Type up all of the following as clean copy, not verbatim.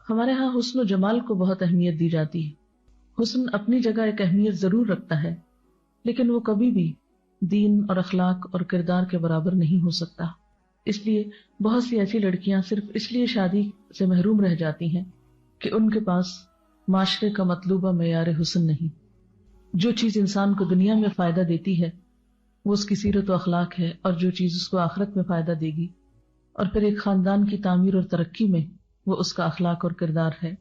ہمارے ہاں حسن و جمال کو بہت اہمیت دی جاتی ہے۔ حسن اپنی جگہ ایک اہمیت ضرور رکھتا ہے، لیکن وہ کبھی بھی دین اور اخلاق اور کردار کے برابر نہیں ہو سکتا۔ اس لیے بہت سی ایسی لڑکیاں صرف اس لیے شادی سے محروم رہ جاتی ہیں کہ ان کے پاس معاشرے کا مطلوبہ معیار حسن نہیں۔ جو چیز انسان کو دنیا میں فائدہ دیتی ہے وہ اس کی سیرت و اخلاق ہے، اور جو چیز اس کو آخرت میں فائدہ دے گی اور پھر ایک خاندان کی تعمیر اور ترقی میں، وہ اس کا اخلاق اور کردار ہے۔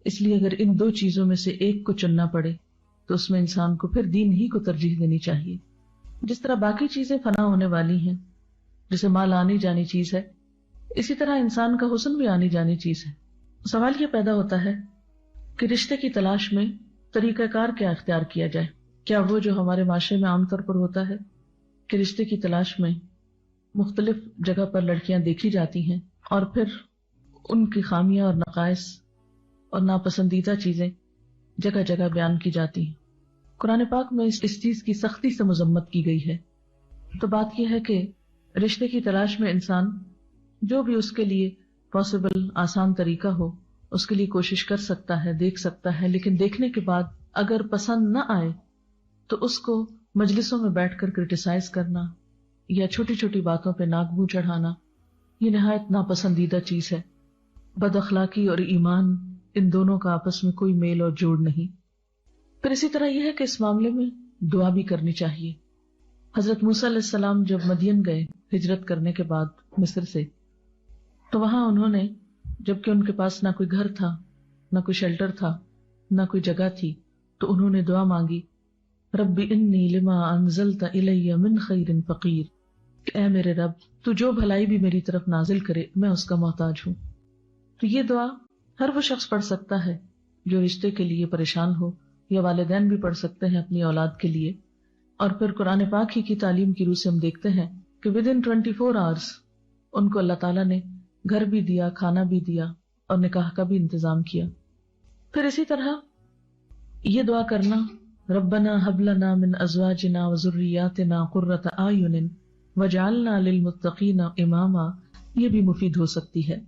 اس لیے اگر ان دو چیزوں میں سے ایک کو چننا پڑے تو اس میں انسان کو پھر دین ہی کو ترجیح دینی چاہیے۔ جس طرح باقی چیزیں فنا ہونے والی ہیں، جیسے مال آنی جانی چیز ہے، اسی طرح انسان کا حسن بھی آنی جانی چیز ہے۔ سوال یہ پیدا ہوتا ہے کہ رشتے کی تلاش میں طریقہ کار کیا اختیار کیا جائے؟ کیا وہ جو ہمارے معاشرے میں عام طور پر ہوتا ہے کہ رشتے کی تلاش میں مختلف جگہ پر لڑکیاں دیکھی جاتی ہیں اور پھر ان کی خامیاں اور نقائص اور ناپسندیدہ چیزیں جگہ جگہ بیان کی جاتی ہیں؟ قرآن پاک میں اس چیز کی سختی سے مذمت کی گئی ہے۔ تو بات یہ ہے کہ رشتے کی تلاش میں انسان جو بھی اس کے لیے پاسبل آسان طریقہ ہو اس کے لیے کوشش کر سکتا ہے، دیکھ سکتا ہے، لیکن دیکھنے کے بعد اگر پسند نہ آئے تو اس کو مجلسوں میں بیٹھ کر کرٹیسائز کرنا یا چھوٹی چھوٹی باتوں پہ ناک منہ چڑھانا یہ نہایت ناپسندیدہ چیز ہے۔ بد اخلاقی اور ایمان ان دونوں کا آپس میں کوئی میل اور جوڑ نہیں۔ پھر اسی طرح یہ ہے کہ اس معاملے میں دعا بھی کرنی چاہیے۔ حضرت موسیٰ علیہ السلام جب مدین گئے ہجرت کرنے کے بعد مصر سے، تو وہاں انہوں نے، جبکہ ان کے پاس نہ کوئی گھر تھا، نہ کوئی شیلٹر تھا، نہ کوئی جگہ تھی، تو انہوں نے دعا مانگی، رب انی لما انزلت الی من خیر فقیر، کہ اے میرے رب تو جو بھلائی بھی میری طرف نازل کرے میں اس کا محتاج ہوں۔ تو یہ دعا ہر وہ شخص پڑھ سکتا ہے جو رشتے کے لیے پریشان ہو، یا والدین بھی پڑھ سکتے ہیں اپنی اولاد کے لیے۔ اور پھر قرآن پاک ہی کی تعلیم کی روح سے ہم دیکھتے ہیں کہ ودن 24 hours ان کو اللہ تعالیٰ نے گھر بھی دیا، کھانا بھی دیا اور نکاح کا بھی انتظام کیا۔ پھر اسی طرح یہ دعا کرنا، ربنا ہب لنا من ازواجنا وذریاتنا قرۃ اعین وجعلنا للمتقین اماما، یہ بھی مفید ہو سکتی ہے۔